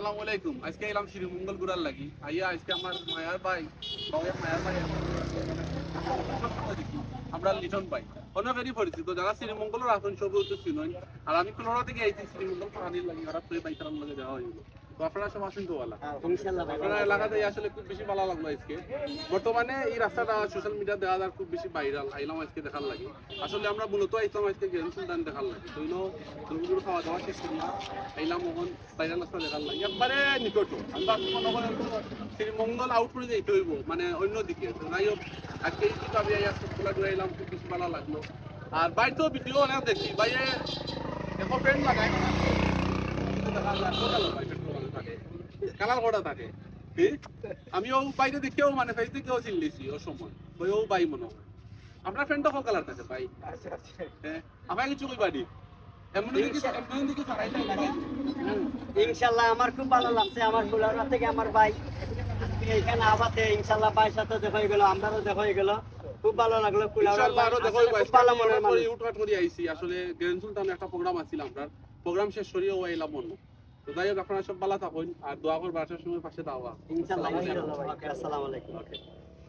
আসসালামু আলাইকুম। আজকে এলাম শ্রীমঙ্গল ঘুরার লাগি। আইয়া আজকে আমার মায়ার ভাই, বাবার মায়ার ভাই আমরা লিটন ভাই অনেকেরই পরিচিত, যারা শ্রীমঙ্গলের আসন সবই হচ্ছে চিনই। আর আমি কোনোটা থেকে আইছি শ্রীমঙ্গল পানির লাগি, হঠাৎ করে বাইক চালানোর লাগে যাওয়া হইল। তো আপনারা সব আসেন তো ভালো, আপনারা এলাকাতে আসলে খুব বেশি ভালো লাগলো আজকে। বর্তমানে এই রাস্তাটা সোশ্যাল মিডিয়া দেওয়া যায় খুব বেশি ভাইরাল। আইলাম আজকে দেখার লাগে। আসলে আমরা মূলত আইতাম আজকে গেম সুলতান দেখার লাগে। তো দুপুর খাওয়া দাওয়া শেষ করি আইলাম মোহন ভাইরাল রাস্তা দেখার লাগে, একবারে নিকট। আমি ভাবছি মনে করেন শ্রীমঙ্গল আউট করে যেতে হইব, মানে অন্যদিকে। তো যাই হোক, আজকে এই কিন্তু আমি সবগুলা ঘুরে এলাম, খুব বেশি ভালো লাগলো। আর বাইরেও ভিডিও অনেক দেখি, বাইরে এখন ফ্রেন্ড লাগাই কালার করা থাকে। আমিও বাইরে দেখেও মানে ফেস দেখেও চিনলেছি ও সময় ওইও বাই মনে হয়। আপনার ফ্রেন্ড কত কালার থাকে ভাই? আমার কিছু কই বাড়ি ইনশাল্লাহ আমার খুব ভালো লাগছে। আমার কুলারা থেকে আমার ভাই এখানে আবাতে ইনশাল্লাহ ভাইয়ের সাথে দেখা হয়ে গেল, আমরাও দেখা হয়ে গেল। খুব ভালো লাগলো। আসলে গ্র্যান্ড সুলতান একটা প্রোগ্রাম আছিল, আমরা প্রোগ্রাম শেষ করিয়ে ও এলাম মনে। তো যাই হোক, আপনারা সব ভালো থাকুন আর দোয়া করবেন, আসার সময় পাশে দাওয়া। ইনশাল্লাহ। আসসালামু আলাইকুম।